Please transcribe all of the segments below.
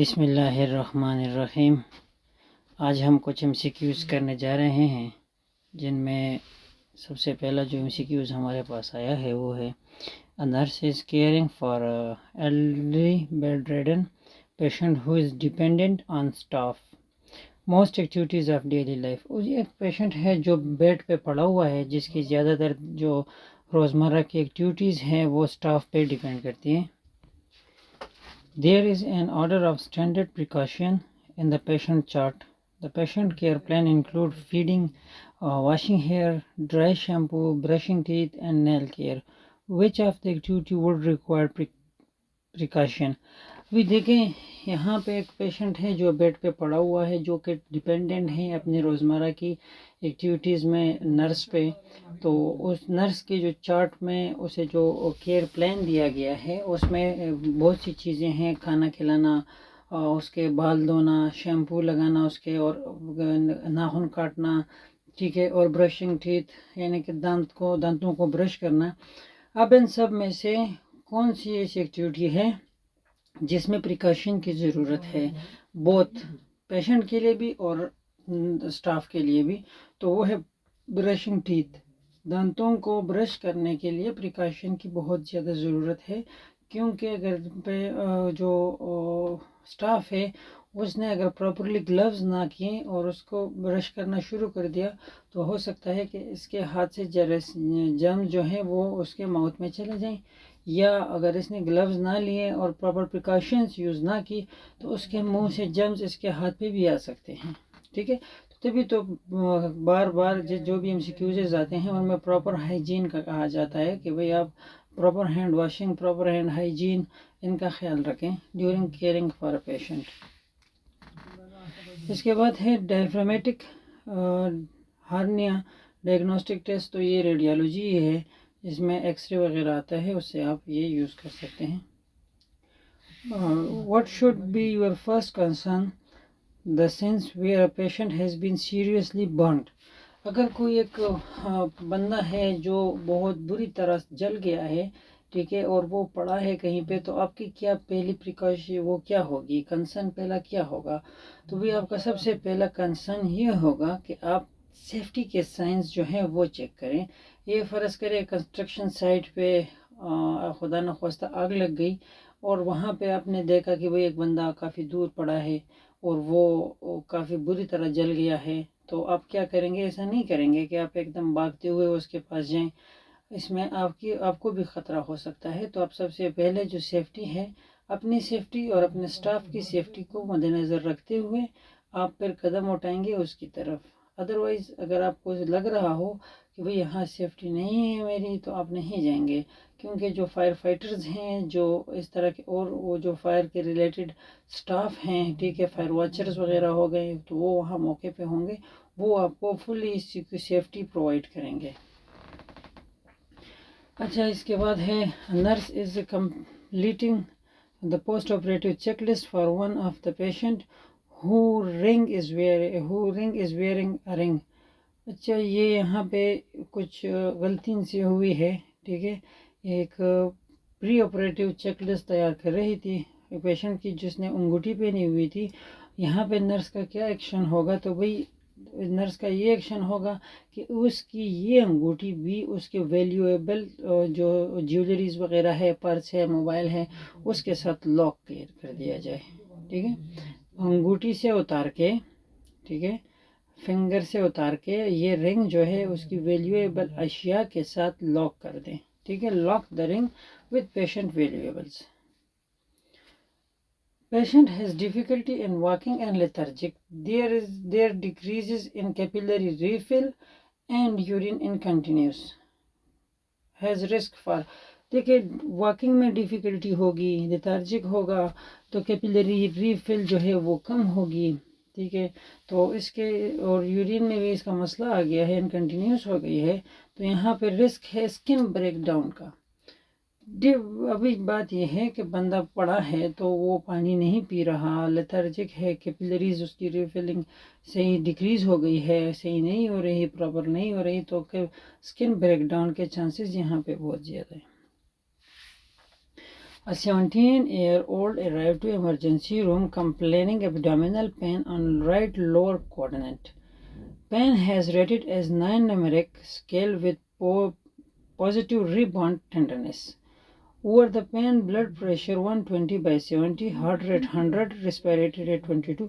بسم اللہ الرحمن الرحیم۔ آج ہم کچھ MCQs کرنے جا رہے ہیں، جن میں سب سے پہلا جو MCQs ہمارے پاس آیا ہے وہ ہے A nurse is caring for an elderly bedridden patient who is dependent on staff. Most activities of daily life. ایک پیشنٹ ہے جو بیڈ پہ پڑا ہوا ہے، جس کی زیادہ تر جو روزمرہ کی ایکٹیویٹیز ہیں وہ اسٹاف پہ ڈیپینڈ کرتی ہیں۔ There is an order of standard precaution in the patient chart. The patient care plan include feeding, washing hair, dry shampoo, brushing teeth, and nail care. Which of the activity would require precaution? ابھی دیکھیں یہاں پہ ایک patient ہے جو bed پہ پڑا ہوا ہے، جو کہ ڈیپینڈنٹ ہے اپنی روزمرہ کی ایکٹیویٹیز میں نرس پہ۔ تو اس نرس کے جو چارٹ میں اسے جو کیئر پلان دیا گیا ہے اس میں بہت سی چیزیں ہیں، کھانا کھلانا، اس کے بال دھونا، شیمپو لگانا اس کے، اور ناخن کاٹنا، ٹھیک ہے، اور برشنگ ٹیتھ یعنی کہ دانتوں کو برش کرنا۔ اب ان سب میں سے کون سی ایسی ایکٹیویٹی ہے جس میں پریکاشن کی ضرورت ہے، بہت پیشنٹ کے لیے بھی اور اسٹاف کے لیے بھی؟ تو وہ ہے برشنگ ٹیتھ۔ دانتوں کو برش کرنے کے لیے پریکاشن کی بہت زیادہ ضرورت ہے، کیونکہ اگر جو اسٹاف ہے اس نے اگر پراپرلی گلوز نہ کیے اور اس کو برش کرنا شروع کر دیا تو ہو سکتا ہے کہ اس کے ہاتھ سے جرم جو ہیں وہ اس کے ماؤتھ میں چلے جائیں، یا اگر اس نے گلوز نہ لیے اور پراپر پریکاشنز یوز نہ کی تو اس کے منہ سے جرمز اس کے ہاتھ پہ بھی آ سکتے ہیں، ٹھیک ہے۔ تبھی تو بار بار جو بھی MCQs آتے ہیں ان میں پراپر ہائیجین کا کہا جاتا ہے کہ بھئی آپ proper hand washing, proper hand hygiene ان کا خیال رکھیں during caring for a patient. اس کے بعد ہے ڈائفرامیٹک ہارنیا ڈائگنوسٹک ٹیسٹ۔ تو یہ ریڈیالوجی ہے، اس میں ایکس رے وغیرہ آتا ہے، اس سے آپ یہ یوز کر سکتے ہیں۔ What should be your first concern? The sense where a patient has been seriously burnt. اگر کوئی ایک بندہ ہے جو بہت بری طرح جل گیا ہے، ٹھیک ہے، اور وہ پڑا ہے کہیں پہ، تو آپ کی کیا پہلی پریکاشن وہ کیا ہوگی، کنسرن پہلا کیا ہوگا؟ تو بھی آپ کا سب سے پہلا کنسرن یہ ہوگا کہ آپ سیفٹی کے سائنس جو ہیں وہ چیک کریں۔ یہ فرض کرے کنسٹرکشن سائٹ پہ خدا نخواستہ آگ لگ گئی اور وہاں پہ آپ نے دیکھا کہ بھئی ایک بندہ کافی دور پڑا ہے اور وہ کافی بری طرح جل گیا ہے، تو آپ کیا کریں گے؟ ایسا نہیں کریں گے کہ آپ ایک دم بھاگتے ہوئے اس کے پاس جائیں، اس میں آپ کو بھی خطرہ ہو سکتا ہے۔ تو آپ سب سے پہلے جو سیفٹی ہے، اپنی سیفٹی اور اپنے سٹاف کی سیفٹی کو مد نظر رکھتے ہوئے آپ پھر قدم اٹھائیں گے اس کی طرف۔ ادروائز اگر آپ کو لگ رہا ہو کہ بھئی یہاں سیفٹی نہیں ہے میری، تو آپ نہیں جائیں گے، کیونکہ جو فائر فائٹرز ہیں، جو اس طرح کے اور وہ جو فائر کے ریلیٹڈ سٹاف ہیں، ٹھیک ہے، فائر واچرز وغیرہ ہو گئے، تو وہ وہاں موقع پہ ہوں گے، وہ آپ کو فلی اس کی سیفٹی پرووائڈ کریں گے۔ اچھا، اس کے بعد ہے nurse is completing the post operative check list for one of the patient who ring is wearing a ring. اچھا، یہ یہاں پہ کچھ غلطی سے ہوئی ہے، ٹھیک ہے۔ ایک پری آپریٹو چیک لسٹ تیار کر رہی تھی پیشنٹ کی جس نے انگوٹھی پہنی ہوئی تھی۔ یہاں پہ نرس کا کیا ایکشن ہوگا؟ تو بھئی نرس کا یہ ایکشن ہوگا کہ اس کی یہ انگوٹھی بھی اس کے ویلیویبل جو جیولریز وغیرہ ہے، پرس ہے، موبائل ہے، اس کے ساتھ لاک کر دیا جائے، ٹھیک ہے۔ انگوٹھی سے اتار کے، ٹھیک ہے، فنگر سے اتار کے یہ رنگ جو ہے اس کی ویلیویبل اشیاء کے ساتھ لاک کر دیں، ٹھیک ہے۔ لاک دا رنگ with patient valuables. Patient has difficulty in walking and lethargic. There decreases in capillary refill and urine incontinence. Has risk for. دیکھیں واکنگ میں ڈیفیکلٹی ہوگی، لیتھارجک ہوگا، تو کیپیلری ریفل جو ہے وہ کم ہوگی، ٹھیک ہے۔ تو اس کے اور یورین میں بھی اس کا مسئلہ آ گیا ہے، انکنٹینیوس ہو گئی ہے، تو یہاں پہ رسک ہے اسکن بریک ڈاؤن کا۔ ابھی بات یہ ہے کہ بندہ پڑا ہے تو وہ پانی نہیں پی رہا، لیتھارجک ہے، کیپیلریز اس کی ریفلنگ صحیح ڈیکریز ہو گئی ہے، صحیح نہیں ہو رہی، پراپر نہیں ہو رہی، تو اسکن بریک ڈاؤن کے چانسز یہاں پہ بہت زیادہ ہیں۔ A 17-year-old arrived to emergency room complaining abdominal pain on right lower quadrant. Pain has rated as 9 numeric scale with positive rebound tenderness. Over the pain, blood pressure 120/70, heart rate 100, respiratory rate 22.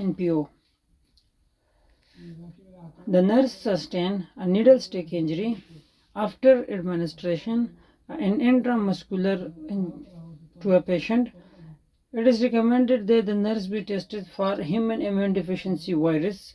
NPO. The nurse sustained a needle stick injury after administration an intramuscular to a patient. It is recommended that the nurse be tested for human immune deficiency virus.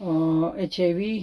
HIV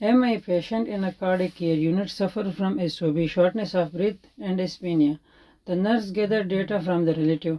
MI patient in a cardiac care unit suffer from SOB, shortness of breath and dyspnea. The nurse gathered data from the relative.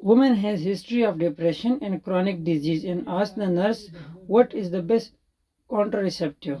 Woman has history of depression and chronic disease and asked the nurse what is the best contraceptive.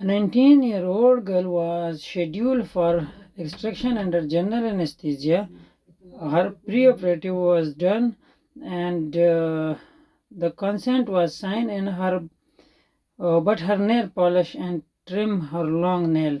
A 19-year-old girl was scheduled for extraction under general anesthesia. Her preoperative was done and the consent was signed, and but her nail polish and trim her long nail.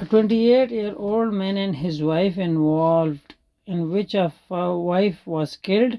A 28-year-old man and his wife involved in which a wife was killed.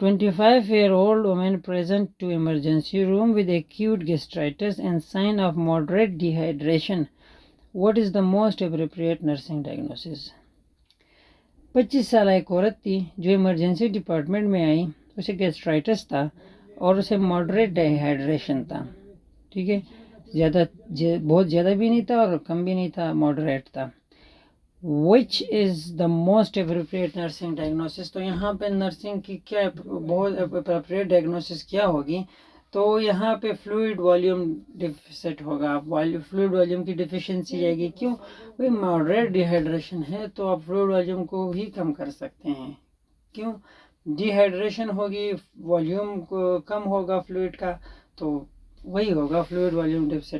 25-year-old woman present to emergency room with acute gastritis and sign of moderate dehydration. What is the most appropriate nursing diagnosis? 25 سالہ ایک عورت تھی جو emergency department میں آئی. اسے گیسٹرائٹس تھا اور اسے ماڈریٹ ڈیہائیڈریشن تھا. ٹھیک ہے, بہت زیادہ بھی نہیں تھا اور کم بھی نہیں تھا, ماڈریٹ تھا. Which is the most appropriate nursing diagnosis. تو یہاں پہ نرسنگ کی کیا بہت اپروپریٹ ڈائگنوسس کیا ہوگی؟ تو یہاں پہ فلوئڈ والیوم ڈیفیسٹ ہوگا. فلوئڈ والیوم کی ڈیفیشنسی جائے گی. کیوں؟ بھائی ماڈریٹ ڈیہائیڈریشن ہے تو آپ فلوئڈ والیوم کو ہی کم کر سکتے ہیں. کیوں؟ ڈیہائیڈریشن ہوگی, والیوم کم ہوگا فلوئڈ کا, تو وہی ہوگا فلوئڈ والیوم ڈیفیسٹ.